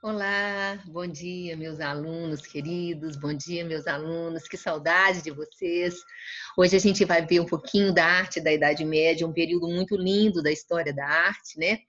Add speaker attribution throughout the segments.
Speaker 1: Olá, bom dia, meus alunos queridos, bom dia, meus alunos, que saudade de vocês. Hoje a gente vai ver um pouquinho da arte da Idade Média, um período muito lindo da história da arte, né?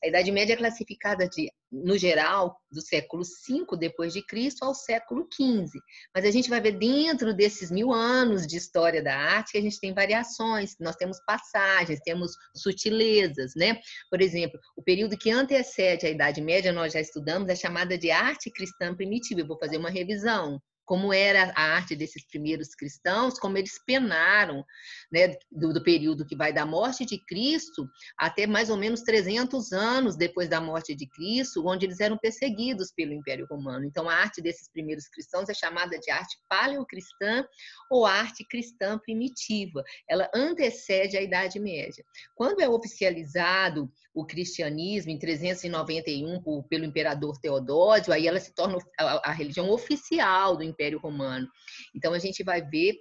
Speaker 1: A Idade Média é classificada no geral, do século V depois de Cristo ao século XV. Mas a gente vai ver dentro desses 1000 anos de história da arte que a gente tem variações, nós temos passagens, temos sutilezas, né? Por exemplo, o período que antecede a Idade Média, nós já estudamos, é chamada de arte cristã primitiva. Eu vou fazer uma revisão. Como era a arte desses primeiros cristãos, como eles penaram, né, do período que vai da morte de Cristo até mais ou menos 300 anos depois da morte de Cristo, onde eles eram perseguidos pelo Império Romano. Então, a arte desses primeiros cristãos é chamada de arte paleocristã ou arte cristã primitiva. Ela antecede a Idade Média. Quando é oficializado o cristianismo em 391 pelo imperador Teodósio, aí ela se torna a religião oficial do Império Romano. Então a gente vai ver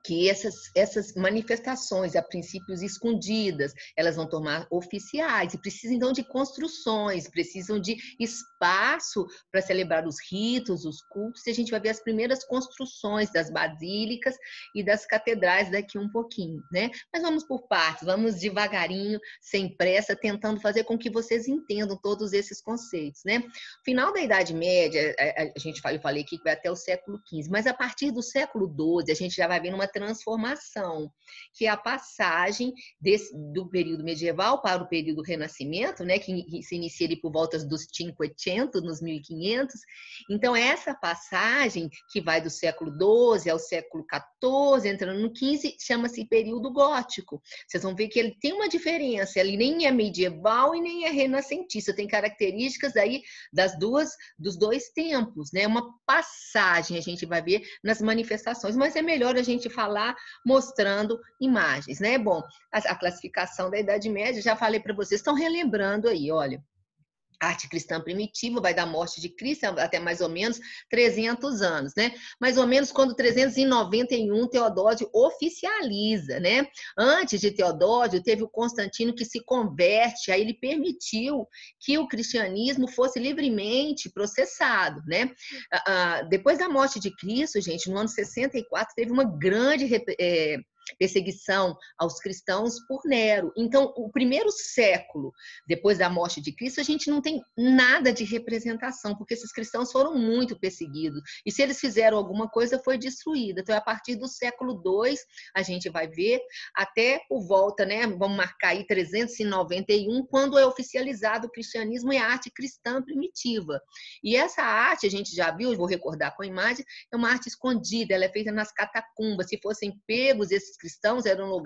Speaker 1: que essas manifestações, a princípios escondidas, elas vão tornar oficiais e precisam então de construções, precisam de espaço para celebrar os ritos, os cultos, e a gente vai ver as primeiras construções das basílicas e das catedrais daqui um pouquinho, né? Mas vamos por partes, vamos devagarinho, sem pressa, tentando fazer com que vocês entendam todos esses conceitos, né? Final da Idade Média, eu falei aqui que vai até o século XV, mas a partir do século XII a gente já vai ver uma transformação, que é a passagem do período medieval para o período Renascimento, né, que se inicia ali por volta dos 500, nos 1500. Então, essa passagem, que vai do século XII ao século XIV, entrando no XV, chama-se período gótico. Vocês vão ver que ele tem uma diferença, ele nem é medieval e nem é renascentista, tem características aí dos dois tempos, né? Uma passagem a gente vai ver nas manifestações, mas é melhor a gente falar mostrando imagens, né? Bom, a classificação da Idade Média, já falei para vocês, estão relembrando aí, olha. Arte cristã primitiva vai da morte de Cristo até mais ou menos 300 anos, né? Mais ou menos quando 391 Teodósio oficializa, né? Antes de Teodósio, teve o Constantino que se converte, aí ele permitiu que o cristianismo fosse livremente processado, né? Depois da morte de Cristo, gente, no ano 64, teve uma grande perseguição aos cristãos por Nero. Então, o primeiro século depois da morte de Cristo, a gente não tem nada de representação, porque esses cristãos foram muito perseguidos. E se eles fizeram alguma coisa, foi destruída. Então, a partir do século II, a gente vai ver até por volta, né? Vamos marcar aí 391, quando é oficializado o cristianismo e a arte cristã primitiva. E essa arte, a gente já viu, vou recordar com a imagem, é uma arte escondida, ela é feita nas catacumbas. Se fossem pegos, esses cristãos eram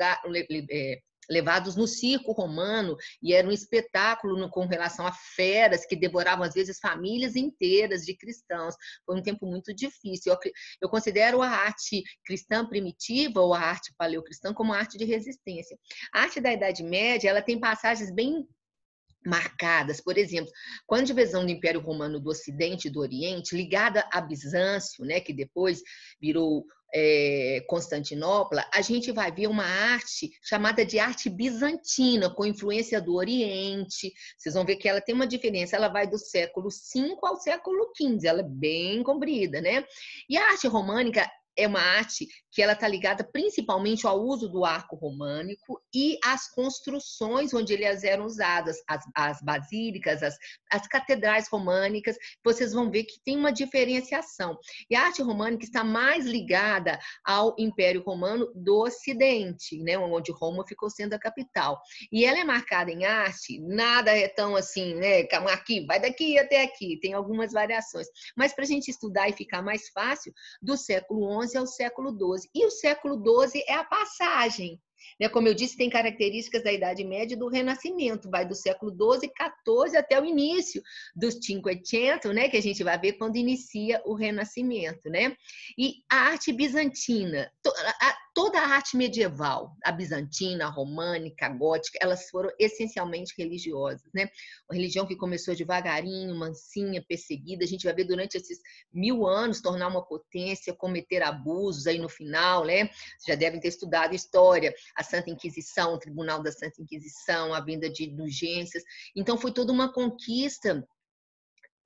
Speaker 1: levados no circo romano e era um espetáculo com relação a feras que devoravam às vezes famílias inteiras de cristãos. Foi um tempo muito difícil. Eu considero a arte cristã primitiva ou a arte paleocristã como arte de resistência. A arte da Idade Média, ela tem passagens bem marcadas, por exemplo, quando a divisão do Império Romano do Ocidente e do Oriente, ligada a Bizâncio, né, que depois virou Constantinopla, a gente vai ver uma arte chamada de arte bizantina, com influência do Oriente. Vocês vão ver que ela tem uma diferença, ela vai do século V ao século XV, ela é bem comprida, né? E a arte românica é uma arte que ela está ligada principalmente ao uso do arco românico e às construções onde elas eram usadas, as basílicas, as catedrais românicas. Vocês vão ver que tem uma diferenciação. E a arte românica está mais ligada ao Império Romano do Ocidente, né, onde Roma ficou sendo a capital. E ela é marcada em arte, nada é tão assim, né, aqui, vai daqui até aqui, tem algumas variações. Mas para a gente estudar e ficar mais fácil, do século XI ao século XII. E o século XII é a passagem. Né? Como eu disse, tem características da Idade Média e do Renascimento. Vai do século XII, XIV até o início dos 500, né? Que a gente vai ver quando inicia o Renascimento. Né? E a arte bizantina, toda a arte medieval, a bizantina, a românica, a gótica, elas foram essencialmente religiosas. Né? Uma religião que começou devagarinho, mansinha, perseguida. A gente vai ver durante esses 1000 anos tornar uma potência, cometer abusos aí no final, né? Já devem ter estudado história, a Santa Inquisição, o Tribunal da Santa Inquisição, a venda de indulgências. Então, foi toda uma conquista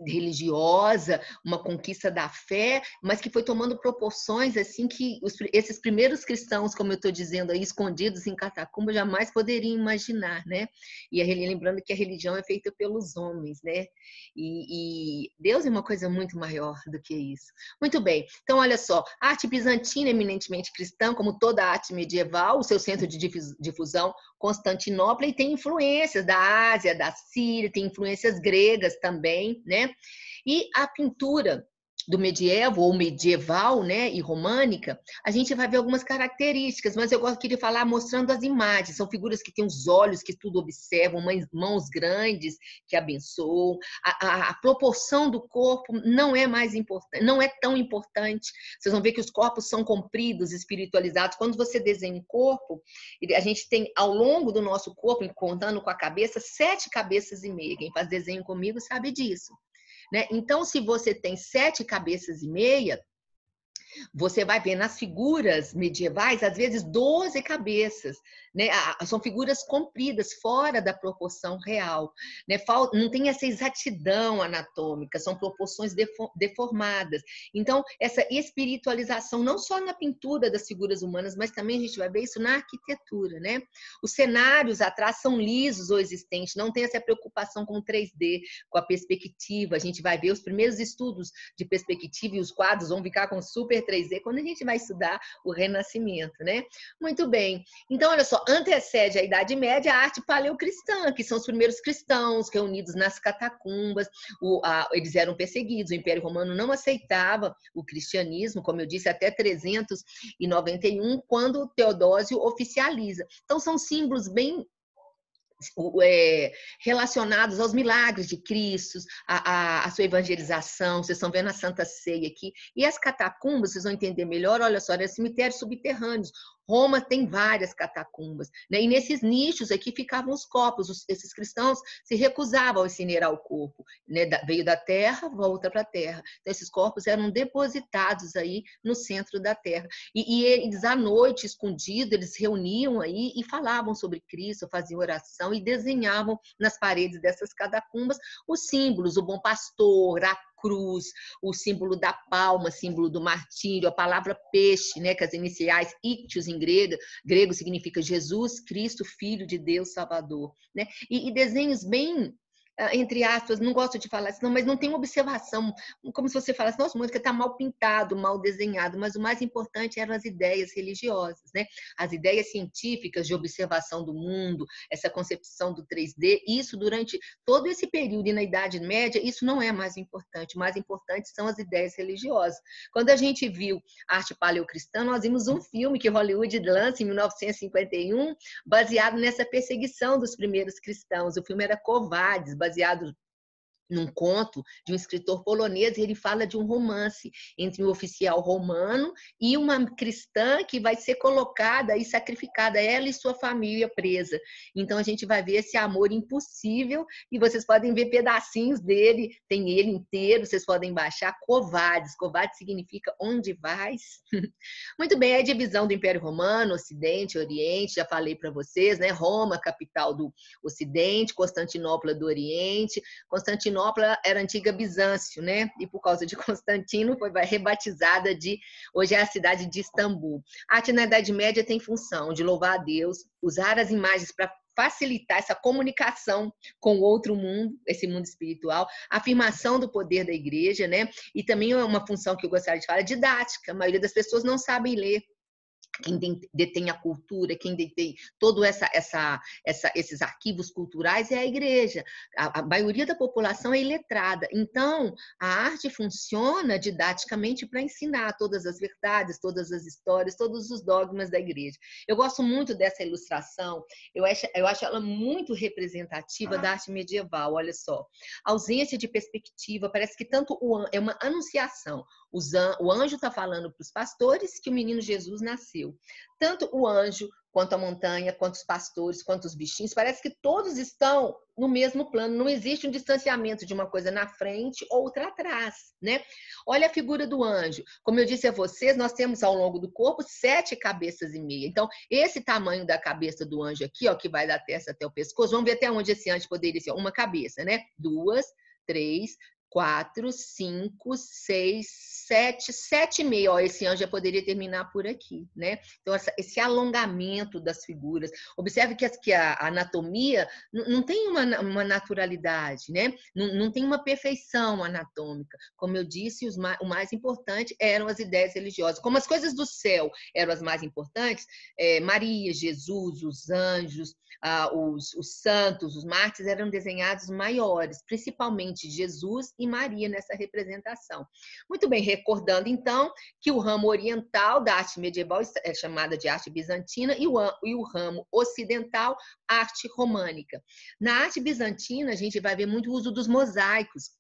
Speaker 1: religiosa, uma conquista da fé, mas que foi tomando proporções assim que esses primeiros cristãos, como eu estou dizendo aí, escondidos em catacumba, jamais poderiam imaginar, né? E lembrando que a religião é feita pelos homens, né? E Deus é uma coisa muito maior do que isso. Muito bem, então olha só, a arte bizantina é eminentemente cristã, como toda a arte medieval, o seu centro de difusão, Constantinopla, e tem influências da Ásia, da Síria, tem influências gregas também, né? E a pintura do medievo ou medieval, né, e românica, a gente vai ver algumas características, mas eu queria falar mostrando as imagens. São figuras que têm os olhos que tudo observam, mãos grandes que abençoam. A proporção do corpo não é mais importante, não é tão importante. Vocês vão ver que os corpos são compridos, espiritualizados. Quando você desenha um corpo, a gente tem ao longo do nosso corpo, contando com a cabeça, 7 cabeças e meia. Quem faz desenho comigo sabe disso. Né? Então, se você tem 7 cabeças e meia, você vai ver nas figuras medievais, às vezes 12 cabeças, né? São figuras compridas, fora da proporção real, né? Não tem essa exatidão anatômica, são proporções deformadas. Então, essa espiritualização, não só na pintura das figuras humanas, mas também a gente vai ver isso na arquitetura, né? Os cenários atrás são lisos ou existentes, não tem essa preocupação com 3D, com a perspectiva. A gente vai ver os primeiros estudos de perspectiva e os quadros vão ficar com super 3D quando a gente vai estudar o Renascimento, né? Muito bem. Então, olha só, antecede a Idade Média a arte paleocristã, que são os primeiros cristãos reunidos nas catacumbas. Eles eram perseguidos, o Império Romano não aceitava o cristianismo, como eu disse, até 391, quando Teodósio oficializa. Então, são símbolos bem relacionados aos milagres de Cristo, a sua evangelização. Vocês estão vendo a Santa Ceia aqui. E as catacumbas, vocês vão entender melhor, olha só, eram cemitérios subterrâneos. Roma tem várias catacumbas, né? E nesses nichos aqui ficavam os corpos. Esses cristãos se recusavam a incinerar o corpo, né? Veio da terra, volta para a terra. Então, esses corpos eram depositados aí no centro da terra. E eles, à noite, escondidos, eles reuniam aí e falavam sobre Cristo, faziam oração e desenhavam nas paredes dessas catacumbas os símbolos, o bom pastor, a cruz, o símbolo da palma, símbolo do martírio, a palavra peixe, né, que as iniciais ictios em grego significa Jesus Cristo, Filho de Deus Salvador, né? E desenhos bem, entre aspas, não gosto de falar assim, não, mas não tem uma observação, como se você falasse, nossa, a música está mal pintado, mal desenhado, mas o mais importante eram as ideias religiosas, né? As ideias científicas de observação do mundo, essa concepção do 3D, isso durante todo esse período e na Idade Média, isso não é mais importante, o mais importante são as ideias religiosas. Quando a gente viu arte paleocristã, nós vimos um filme que Hollywood lança em 1951, baseado nessa perseguição dos primeiros cristãos. O filme era Covardes, baseado num conto de um escritor polonês, e ele fala de um romance entre um oficial romano e uma cristã que vai ser colocada e sacrificada, ela e sua família presa. Então a gente vai ver esse amor impossível e vocês podem ver pedacinhos dele, tem ele inteiro, vocês podem baixar. Covardes, covarde significa onde vais. Muito bem, a divisão do Império Romano, Ocidente, Oriente, já falei para vocês, né? Roma, capital do Ocidente, Constantinopla do Oriente. Constantinopla era a antiga Bizâncio, né? E por causa de Constantino foi rebatizada hoje é a cidade de Istambul. A arte na Idade Média tem função de louvar a Deus, usar as imagens para facilitar essa comunicação com o outro mundo, esse mundo espiritual, a afirmação do poder da igreja, né? E também uma função que eu gostaria de falar, didática. A maioria das pessoas não sabem ler. Quem detém a cultura, quem detém todos esses arquivos culturais é a igreja. A maioria da população é iletrada. Então, a arte funciona didaticamente para ensinar todas as verdades, todas as histórias, todos os dogmas da igreja. Eu gosto muito dessa ilustração, eu acho ela muito representativa da arte medieval, olha só. A ausência de perspectiva, parece que tanto é uma anunciação. O anjo está falando para os pastores que o menino Jesus nasceu. Tanto o anjo, quanto a montanha, quanto os pastores, quanto os bichinhos, parece que todos estão no mesmo plano. Não existe um distanciamento de uma coisa na frente, outra atrás, né? Olha a figura do anjo. Como eu disse a vocês, nós temos ao longo do corpo 7 cabeças e meia. Então, esse tamanho da cabeça do anjo aqui, ó, que vai da testa até o pescoço, vamos ver até onde esse anjo poderia ser. Uma cabeça, né? 2, 3, 4, 5, 6, 7, 7,5. Ó, esse ano já poderia terminar por aqui, né? Então, esse alongamento das figuras. Observe que a anatomia não tem uma naturalidade, né? Não tem uma perfeição anatômica. Como eu disse, o mais importante eram as ideias religiosas. Como as coisas do céu eram as mais importantes, Maria, Jesus, os anjos, os santos, os mártires eram desenhados maiores, principalmente Jesus e Maria nessa representação. Muito bem, recordando então que o ramo oriental da arte medieval é chamada de arte bizantina e o ramo ocidental, arte românica. Na arte bizantina, a gente vai ver muito o uso dos mosaicos.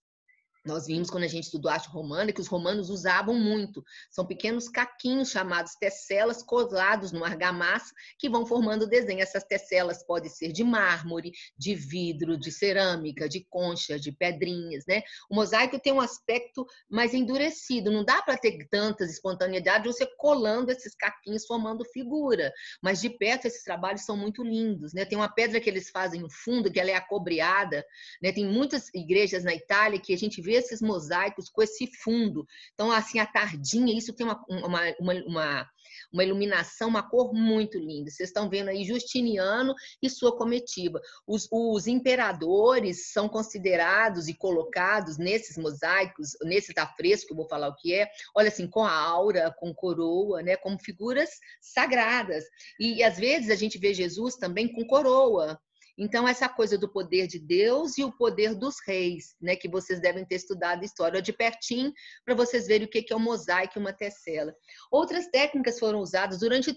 Speaker 1: Nós vimos quando a gente estudou arte romana que os romanos usavam muito. São pequenos caquinhos chamados tesselas colados no argamassa que vão formando o desenho. Essas tesselas podem ser de mármore, de vidro, de cerâmica, de concha, de pedrinhas, né? O mosaico tem um aspecto mais endurecido. Não dá para ter tantas espontaneidades você colando esses caquinhos formando figura. Mas de perto esses trabalhos são muito lindos, né? Tem uma pedra que eles fazem no fundo que ela é acobreada, né? Tem muitas igrejas na Itália que a gente vê esses mosaicos com esse fundo. Então, assim, a tardinha, isso tem uma iluminação, uma cor muito linda. Vocês estão vendo aí Justiniano e sua comitiva. Os imperadores são considerados e colocados nesses mosaicos, nesses afrescos, que eu vou falar o que é, olha assim, com a aura, com coroa, né, como figuras sagradas. E às vezes a gente vê Jesus também com coroa. Então, essa coisa do poder de Deus e o poder dos reis, né, que vocês devem ter estudado a história de pertinho, para vocês verem o que é um mosaico e uma tessela. Outras técnicas foram usadas durante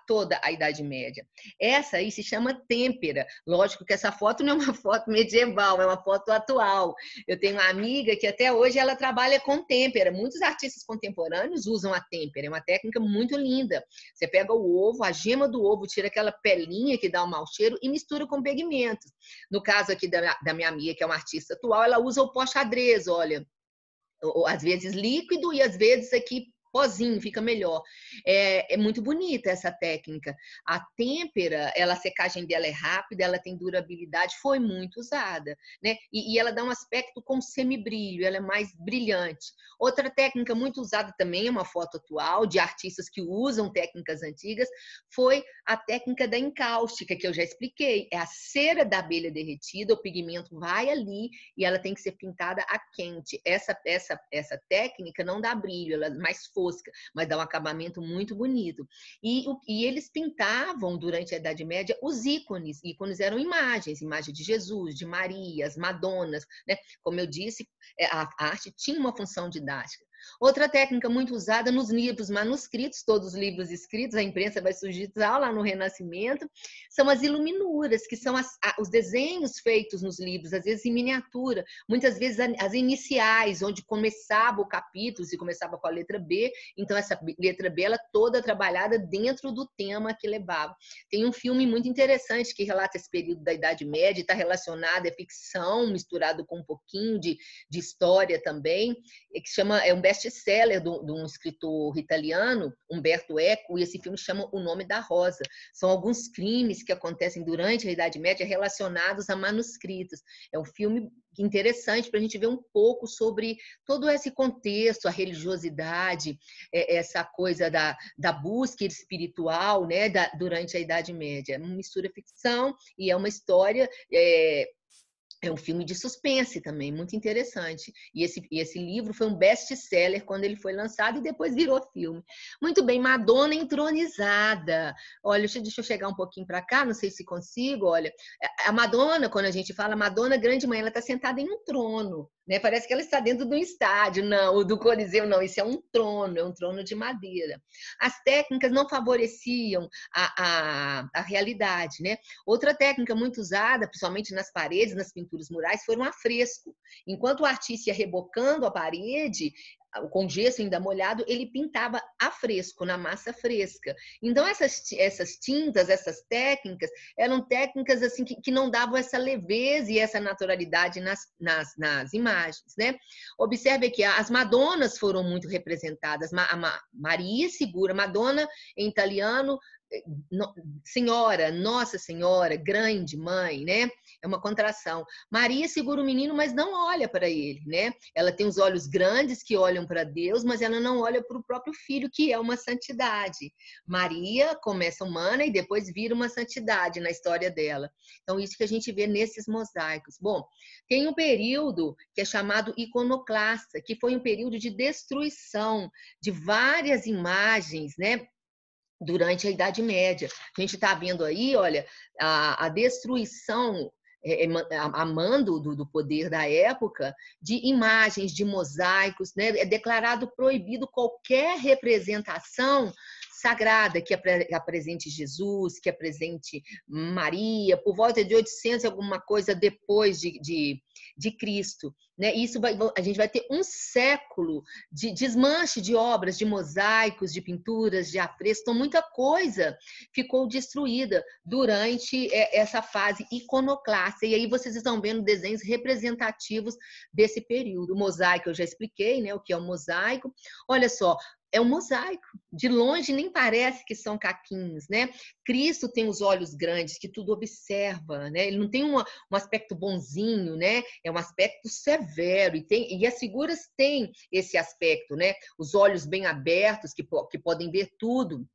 Speaker 1: toda a Idade Média. Essa aí se chama têmpera. Lógico que essa foto não é uma foto medieval, é uma foto atual. Eu tenho uma amiga que até hoje ela trabalha com têmpera. Muitos artistas contemporâneos usam a têmpera. É uma técnica muito linda. Você pega o ovo, a gema do ovo, tira aquela pelinha que dá um mau cheiro e mistura com pigmentos. No caso aqui da minha amiga, que é uma artista atual, ela usa o pó xadrez, olha, às vezes líquido e às vezes aqui pozinho, fica melhor. É muito bonita essa técnica. A têmpera, a secagem dela é rápida, ela tem durabilidade, foi muito usada, né? E ela dá um aspecto com semibrilho, ela é mais brilhante. Outra técnica muito usada também, é uma foto atual, de artistas que usam técnicas antigas, foi a técnica da encáustica, que eu já expliquei. É a cera da abelha derretida, o pigmento vai ali e ela tem que ser pintada a quente. Essa técnica não dá brilho, ela é mais fosca, mas dá um acabamento muito bonito. E eles pintavam, durante a Idade Média, os ícones. Ícones eram imagens, imagem de Jesus, de Maria, as Madonas, né? Como eu disse, a arte tinha uma função didática. Outra técnica muito usada nos livros manuscritos, todos os livros escritos, a imprensa vai surgir lá no Renascimento, são as iluminuras, que são os desenhos feitos nos livros, às vezes em miniatura, muitas vezes as iniciais, onde começava o capítulo, se começava com a letra B, então essa letra B ela toda trabalhada dentro do tema que levava. Tem um filme muito interessante que relata esse período da Idade Média, está relacionado, é ficção, misturado com um pouquinho de história também, que chama, é um best-seller de um escritor italiano, Umberto Eco, e esse filme chama O Nome da Rosa. São alguns crimes que acontecem durante a Idade Média relacionados a manuscritos. É um filme interessante para a gente ver um pouco sobre todo esse contexto, a religiosidade, essa coisa da busca espiritual, né, durante a Idade Média. É uma mistura ficção e é uma história... É um filme de suspense também, muito interessante. E esse livro foi um best-seller quando ele foi lançado e depois virou filme. Muito bem, Madonna entronizada. Olha, deixa eu chegar um pouquinho para cá, não sei se consigo. Olha, a Madonna, quando a gente fala Madonna Grande Mãe, ela está sentada em um trono, né? Parece que ela está dentro de um estádio. Não, o do Coliseu não, isso é um trono de madeira. As técnicas não favoreciam a realidade, né? Outra técnica muito usada, principalmente nas paredes, nas pinturas murais, foram afresco. Enquanto o artista ia rebocando a parede, com gesso ainda molhado, ele pintava a fresco, na massa fresca. Então, essas tintas, essas técnicas, eram técnicas assim que não davam essa leveza e essa naturalidade nas imagens, né? Observe aqui, as Madonas foram muito representadas. Maria segura, Madonna em italiano, Senhora, Nossa Senhora, grande mãe, né? É uma contração. Maria segura o menino, mas não olha para ele, né? Ela tem os olhos grandes que olham para Deus, mas ela não olha para o próprio filho, que é uma santidade. Maria começa humana e depois vira uma santidade na história dela. Então, isso que a gente vê nesses mosaicos. Bom, tem um período que é chamado iconoclasta, que foi um período de destruição de várias imagens, né? Durante a Idade Média. A gente está vendo aí, olha, a destruição a mando do poder da época de imagens, de mosaicos, né? É declarado proibido qualquer representação sagrada que apresente Jesus, que apresente Maria, por volta de 800 alguma coisa depois de Cristo. Né? Isso a gente vai ter um século de desmanche de obras, de mosaicos, de pinturas, de afrescos. Então, muita coisa ficou destruída durante essa fase iconoclasta. E aí vocês estão vendo desenhos representativos desse período. O mosaico eu já expliquei, né? O que é o mosaico. Olha só, é um mosaico. De longe nem parece que são caquinhos, né? Cristo tem os olhos grandes, que tudo observa, né? Ele não tem um aspecto bonzinho, né? É um aspecto severo. E as figuras têm esse aspecto, né? Os olhos bem abertos, que podem ver tudo.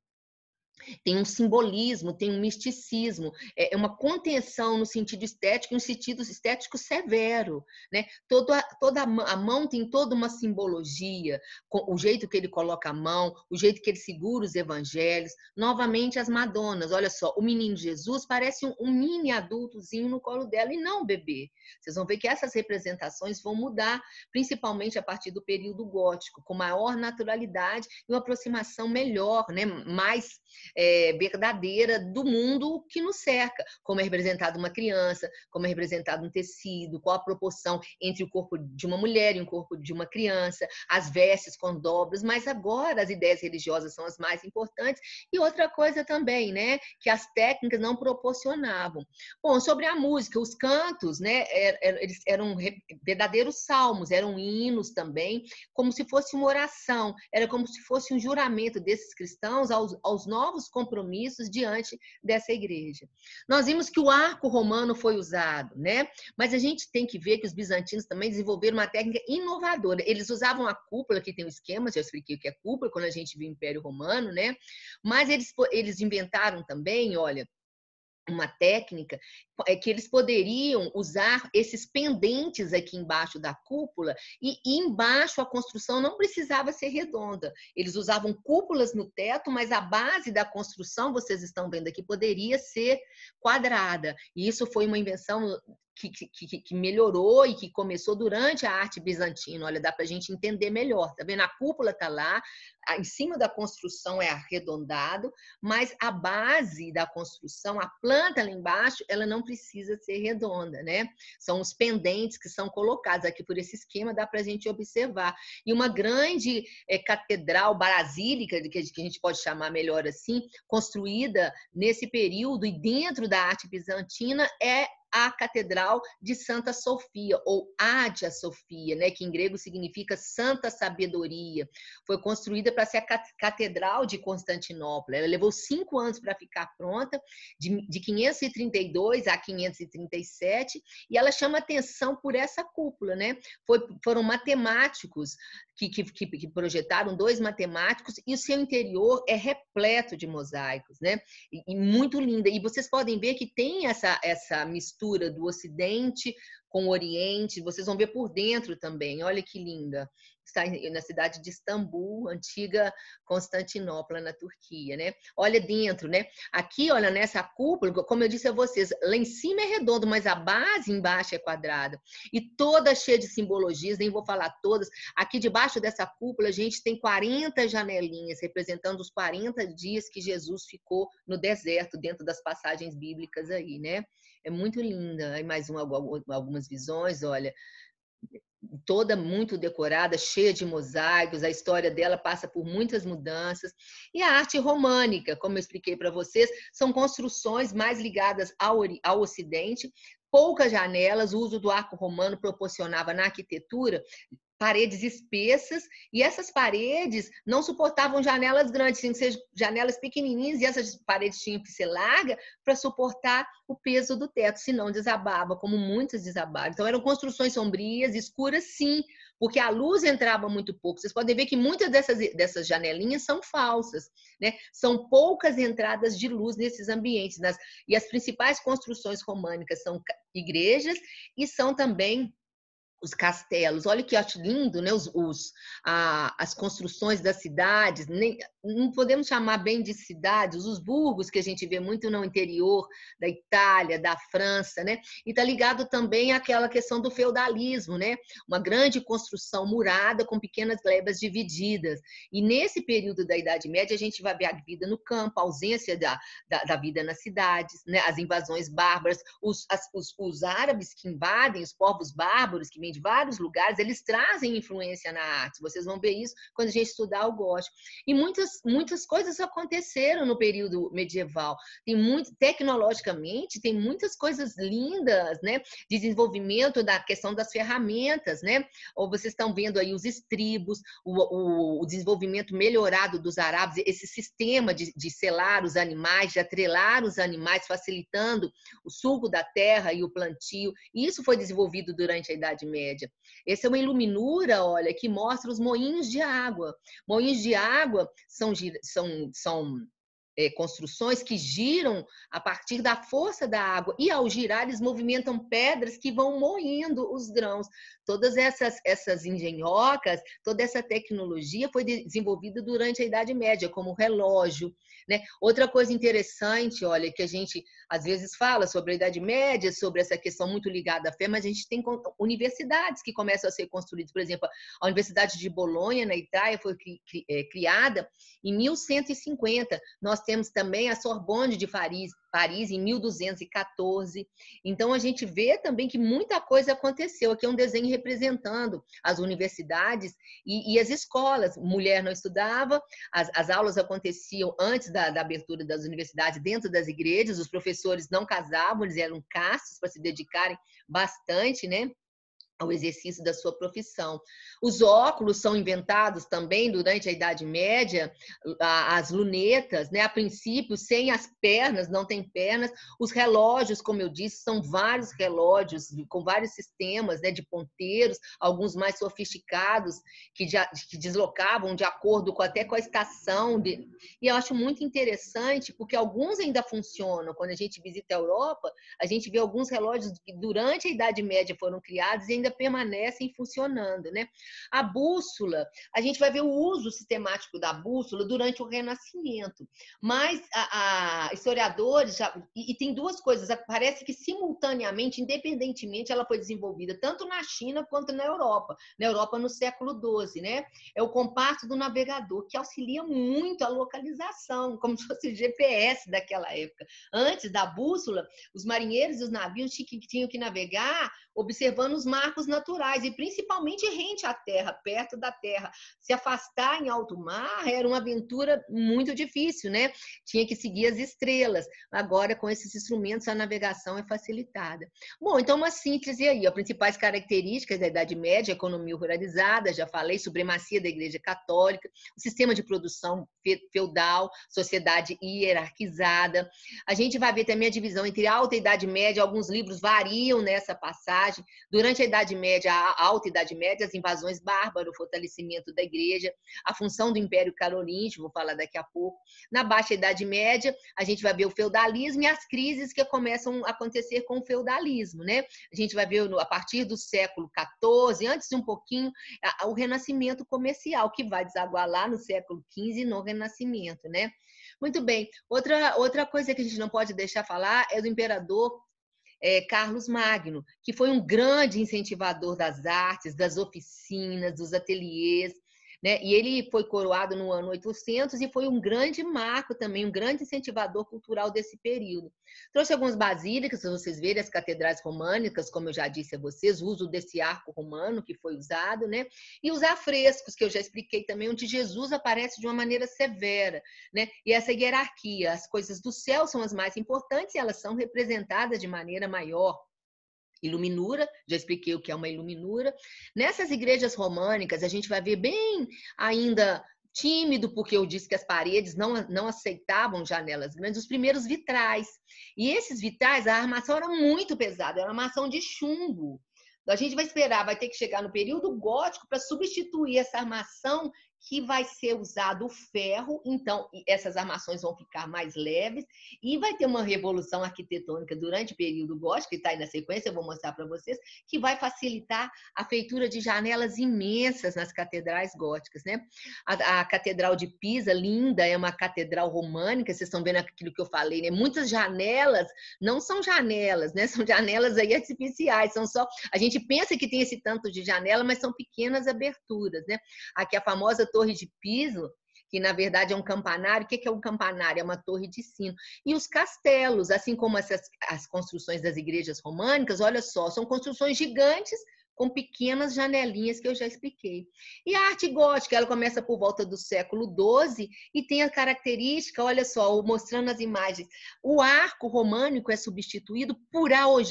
Speaker 1: Tem um simbolismo, tem um misticismo, é uma contenção no sentido estético, e um sentido estético severo, né? Toda a mão tem toda uma simbologia, o jeito que ele coloca a mão, o jeito que ele segura os evangelhos. Novamente as Madonas, olha só, o menino Jesus parece um mini adultozinho no colo dela e não um bebê. Vocês vão ver que essas representações vão mudar, principalmente a partir do período gótico, com maior naturalidade e uma aproximação melhor, né? Mais verdadeira do mundo que nos cerca, como é representado uma criança, como é representado um tecido, qual a proporção entre o corpo de uma mulher e o corpo de uma criança, as vestes com dobras, mas agora as ideias religiosas são as mais importantes. E outra coisa também, né, que as técnicas não proporcionavam. Bom, sobre a música, os cantos, né, eles eram verdadeiros salmos, eram hinos também, como se fosse uma oração, era como se fosse um juramento desses cristãos aos novos compromissos diante dessa igreja. Nós vimos que o arco romano foi usado, né? Mas a gente tem que ver que os bizantinos também desenvolveram uma técnica inovadora. Eles usavam a cúpula, que tem um esquema, já expliquei o que é cúpula, quando a gente viu o Império Romano, né? Mas eles inventaram também, olha, uma técnica que eles poderiam usar esses pendentes aqui embaixo da cúpula e embaixo a construção não precisava ser redonda. Eles usavam cúpulas no teto, mas a base da construção, vocês estão vendo aqui, poderia ser quadrada. E isso foi uma invenção que melhorou e que começou durante a arte bizantina. Olha, dá para a gente entender melhor. Tá vendo? A cúpula está lá, em cima da construção é arredondado, mas a base da construção, a planta lá embaixo, ela não precisa ser redonda, né? São os pendentes que são colocados aqui por esse esquema, dá para a gente observar. E uma grande catedral basílica, que a gente pode chamar melhor assim, construída nesse período e dentro da arte bizantina, é a Catedral de Santa Sofia, ou Hagia Sofia, né, que em grego significa Santa Sabedoria. Foi construída para ser a Catedral de Constantinopla. Ela levou 5 anos para ficar pronta, de 532 a 537, e ela chama atenção por essa cúpula, né? Foram matemáticos que projetaram, 2 matemáticos, e o seu interior é repleto de mosaicos, né? E muito linda. E vocês podem ver que tem essa mistura do Ocidente com o Oriente, vocês vão ver por dentro também, olha que linda. Está na cidade de Istambul, antiga Constantinopla, na Turquia, né? Olha dentro, né? Aqui, olha, nessa cúpula, como eu disse a vocês, lá em cima é redondo, mas a base embaixo é quadrada. E toda cheia de simbologias, nem vou falar todas. Aqui debaixo dessa cúpula, a gente tem 40 janelinhas, representando os 40 dias que Jesus ficou no deserto, dentro das passagens bíblicas aí, né? É muito linda. Aí mais algumas visões, olha, toda muito decorada, cheia de mosaicos, a história dela passa por muitas mudanças. E a arte românica, como eu expliquei para vocês, são construções mais ligadas ao Ocidente, poucas janelas, o uso do arco romano proporcionava na arquitetura paredes espessas, e essas paredes não suportavam janelas grandes, tinham que ser janelas pequenininhas, e essas paredes tinham que ser largas para suportar o peso do teto, senão desabava, como muitas desabaram. Então, eram construções sombrias, escuras, sim, porque a luz entrava muito pouco. Vocês podem ver que muitas dessas janelinhas são falsas, né? São poucas entradas de luz nesses ambientes. E as principais construções românicas são igrejas e são também os castelos. Olha que acho lindo, né? As construções das cidades, não podemos chamar bem de cidades, os burgos que a gente vê muito no interior da Itália, da França, né? E está ligado também àquela questão do feudalismo, né? Uma grande construção murada com pequenas glebas divididas. E nesse período da Idade Média, a gente vai ver a vida no campo, a ausência da vida nas cidades, né? As invasões bárbaras, os árabes que invadem, os povos bárbaros que vêm de vários lugares, eles trazem influência na arte. Vocês vão ver isso quando a gente estudar o gótico. E muitas coisas aconteceram no período medieval. Tecnologicamente, tem muitas coisas lindas, né? Desenvolvimento da questão das ferramentas, né? Ou vocês estão vendo aí os estribos, o desenvolvimento melhorado dos árabes, esse sistema de selar os animais, de atrelar os animais, facilitando o sulco da terra e o plantio. E isso foi desenvolvido durante a Idade Média. Essa é uma iluminura, olha, que mostra os moinhos de água. Moinhos de água são construções que giram a partir da força da água, e ao girar eles movimentam pedras que vão moendo os grãos. Todas essas engenhocas, toda essa tecnologia foi desenvolvida durante a Idade Média, como o relógio, né? Outra coisa interessante, olha, que a gente às vezes fala sobre a Idade Média, sobre essa questão muito ligada à fé, mas a gente tem universidades que começam a ser construídas. Por exemplo, a Universidade de Bolonha, na Itália, foi criada em 1150. Nós temos também a Sorbonne de Paris em 1214. Então, a gente vê também que muita coisa aconteceu. Aqui é um desenho representando as universidades e as escolas. Mulher não estudava, as aulas aconteciam antes da abertura das universidades dentro das igrejas, os professores não casavam, eles eram castos para se dedicarem bastante, né, ao exercício da sua profissão. Os óculos são inventados também durante a Idade Média, as lunetas, né? A princípio, sem as pernas, não tem pernas. Os relógios, como eu disse, são vários relógios com vários sistemas, né, de ponteiros, alguns mais sofisticados, que deslocavam de acordo até com a estação. E eu acho muito interessante, porque alguns ainda funcionam. Quando a gente visita a Europa, a gente vê alguns relógios que durante a Idade Média foram criados e ainda permanecem funcionando, né? A bússola, a gente vai ver o uso sistemático da bússola durante o Renascimento, mas historiadores e tem duas coisas, parece que simultaneamente, independentemente, ela foi desenvolvida tanto na China quanto na Europa no século XII, né? É o compasso do navegador, que auxilia muito a localização, como se fosse o GPS daquela época. Antes da bússola, os marinheiros e os navios tinham que navegar observando os marcos naturais, e principalmente rente à terra, perto da terra. Se afastar em alto mar era uma aventura muito difícil, né? Tinha que seguir as estrelas. Agora, com esses instrumentos, a navegação é facilitada. Bom, então uma síntese aí. As principais características da Idade Média: economia ruralizada, já falei, supremacia da Igreja Católica, o sistema de produção feudal, sociedade hierarquizada. A gente vai ver também a divisão entre Alta e Idade Média. Alguns livros variam nessa passagem. Durante a Idade Média, a Alta Idade Média, as invasões bárbaras, o fortalecimento da Igreja, a função do Império Carolíngio, vou falar daqui a pouco. Na Baixa Idade Média, a gente vai ver o feudalismo e as crises que começam a acontecer com o feudalismo, né? A gente vai ver a partir do século XIV, antes um pouquinho, o Renascimento comercial, que vai desaguar lá no século XV no Renascimento, né? Muito bem. Outra coisa que a gente não pode deixar falar é do imperador Carlos Magno, que foi um grande incentivador das artes, das oficinas, dos ateliês, né? E ele foi coroado no ano 800 e foi um grande marco também, um grande incentivador cultural desse período. Trouxe algumas basílicas, para vocês verem, as catedrais românicas, como eu já disse a vocês, o uso desse arco romano que foi usado, né? E os afrescos, que eu já expliquei também, onde Jesus aparece de uma maneira severa, né? E essa hierarquia, as coisas do céu são as mais importantes e elas são representadas de maneira maior. iluminura, já expliquei o que é uma iluminura. Nessas igrejas românicas, a gente vai ver bem ainda tímido, porque eu disse que as paredes não aceitavam janelas grandes, os primeiros vitrais. E esses vitrais, a armação era muito pesada, era uma armação de chumbo. A gente vai esperar, vai ter que chegar no período gótico para substituir essa armação que vai ser usado o ferro, então essas armações vão ficar mais leves e vai ter uma revolução arquitetônica durante o período gótico, que está aí na sequência, eu vou mostrar para vocês, que vai facilitar a feitura de janelas imensas nas catedrais góticas, né? A Catedral de Pisa, linda, é uma catedral românica, vocês estão vendo aquilo que eu falei, né? Muitas janelas não são janelas, né? São janelas aí artificiais, são só... A gente pensa que tem esse tanto de janela, mas são pequenas aberturas, né? Aqui a famosa Torre de Pisa, que na verdade é um campanário. O que é um campanário? É uma torre de sino. E os castelos, assim como as construções das igrejas românicas, olha só, são construções gigantes com pequenas janelinhas que eu já expliquei. E a arte gótica, ela começa por volta do século XII e tem a característica, olha só, mostrando as imagens, o arco românico é substituído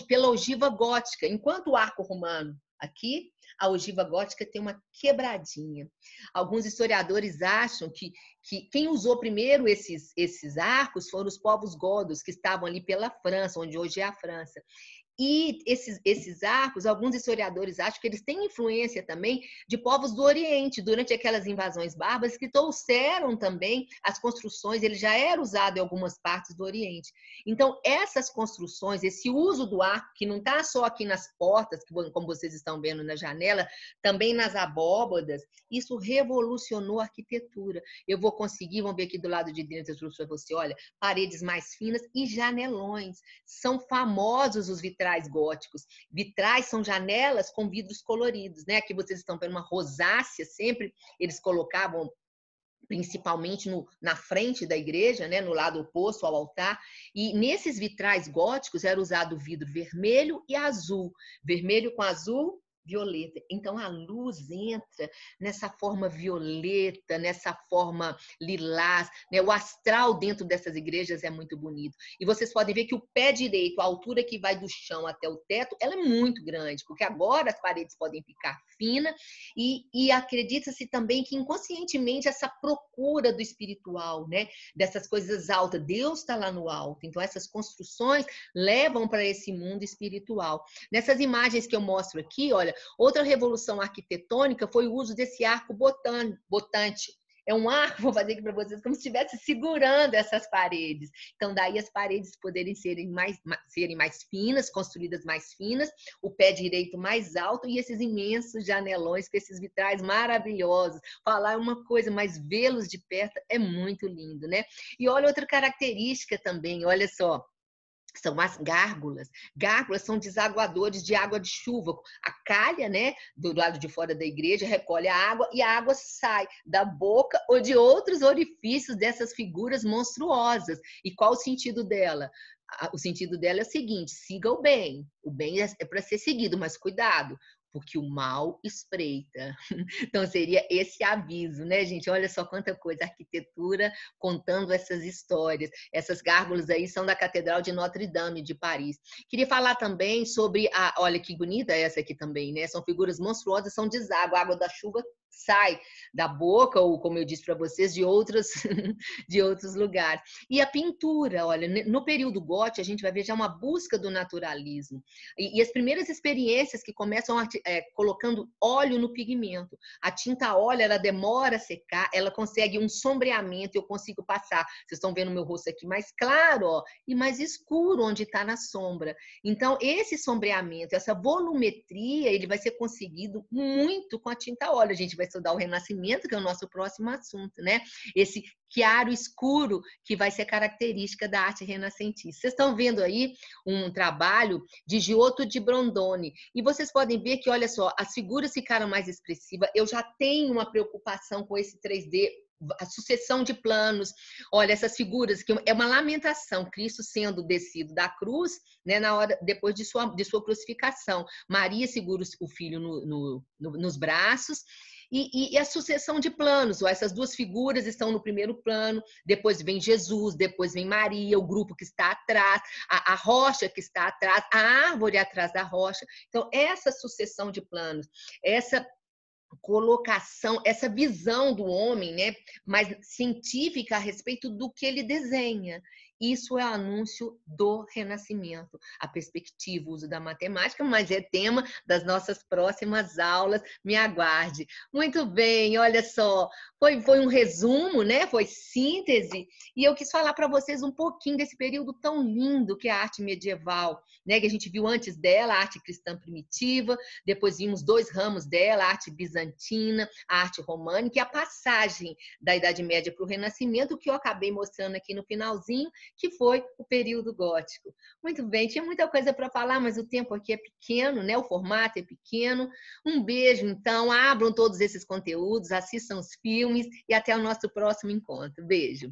Speaker 1: pela ogiva gótica, enquanto o arco romano aqui, a ogiva gótica tem uma quebradinha. Alguns historiadores acham que quem usou primeiro esses arcos foram os povos godos, que estavam ali pela França, onde hoje é a França. E esses arcos, alguns historiadores acham que eles têm influência também de povos do Oriente, durante aquelas invasões bárbaras, que trouxeram também as construções, ele já era usado em algumas partes do Oriente. Então, essas construções, esse uso do arco, que não está só aqui nas portas, como vocês estão vendo na janela, também nas abóbadas, isso revolucionou a arquitetura. Eu vou conseguir, vamos ver aqui do lado de dentro, para você, olha, paredes mais finas e janelões. São famosos os vitrais góticos. Vitrais são janelas com vidros coloridos, né? Aqui vocês estão vendo uma rosácea, sempre eles colocavam principalmente na frente da igreja, né, no lado oposto ao altar, e nesses vitrais góticos era usado vidro vermelho e azul, vermelho com azul, violeta. Então a luz entra nessa forma violeta, nessa forma lilás, né? O astral dentro dessas igrejas é muito bonito. E vocês podem ver que o pé direito, a altura que vai do chão até o teto, ela é muito grande, porque agora as paredes podem ficar finas e acredita-se também que inconscientemente essa procura do espiritual, né? Dessas coisas altas, Deus está lá no alto. Então essas construções levam para esse mundo espiritual. Nessas imagens que eu mostro aqui, olha, outra revolução arquitetônica foi o uso desse arco botante. É um arco, vou fazer aqui para vocês, como se estivesse segurando essas paredes. Então, daí as paredes poderem serem mais finas, construídas mais finas, o pé direito mais alto e esses imensos janelões com esses vitrais maravilhosos. Falar é uma coisa, mas vê-los de perto é muito lindo, né? E olha outra característica também, olha só. São as gárgulas. Gárgulas são desaguadores de água de chuva. A calha, né, do lado de fora da igreja, recolhe a água e a água sai da boca ou de outros orifícios dessas figuras monstruosas. E qual o sentido dela? O sentido dela é o seguinte: siga o bem. O bem é para ser seguido, mas cuidado, porque o mal espreita. Então, seria esse aviso, né, gente? Olha só quanta coisa, arquitetura contando essas histórias. Essas gárgulas aí são da Catedral de Notre-Dame, de Paris. Queria falar também sobre olha que bonita essa aqui também, né? São figuras monstruosas, são deságua, a água da chuva sai da boca, ou como eu disse para vocês, de outros lugares. E a pintura, olha, no período gótico a gente vai ver já uma busca do naturalismo. E as primeiras experiências que começam colocando óleo no pigmento. A tinta óleo, ela demora a secar, ela consegue um sombreamento, eu consigo passar. Vocês estão vendo meu rosto aqui mais claro, ó, e mais escuro onde está na sombra. Então, esse sombreamento, essa volumetria, ele vai ser conseguido muito com a tinta óleo. A gente vai estudar o Renascimento, que é o nosso próximo assunto, né? Esse chiaro escuro que vai ser característica da arte renascentista. Vocês estão vendo aí um trabalho de Giotto di Brondone. E vocês podem ver que, olha só, as figuras ficaram mais expressivas. Eu já tenho uma preocupação com esse 3D a sucessão de planos. Olha, essas figuras, que é uma lamentação, Cristo sendo descido da cruz, né, na hora, depois de sua crucificação. Maria segura o filho nos braços, e a sucessão de planos. Essas duas figuras estão no primeiro plano, depois vem Jesus, depois vem Maria, o grupo que está atrás, a rocha que está atrás, a árvore atrás da rocha. Então, essa sucessão de planos, essa colocação, essa visão do homem, né, mais científica a respeito do que ele desenha. Isso é o anúncio do renascimento. A perspectiva, o uso da matemática, mas é tema das nossas próximas aulas. Me aguarde. Muito bem, olha só. Foi um resumo, né? Foi síntese. E eu quis falar para vocês um pouquinho desse período tão lindo que é a arte medieval, né? Que a gente viu antes dela, a arte cristã primitiva, depois vimos 2 ramos dela, a arte bizantina, a arte românica e a passagem da Idade Média para o Renascimento, que eu acabei mostrando aqui no finalzinho, que foi o período gótico. Muito bem, tinha muita coisa para falar, mas o tempo aqui é pequeno, né? O formato é pequeno. Um beijo, então, abram todos esses conteúdos, assistam os filmes e até o nosso próximo encontro. Beijo.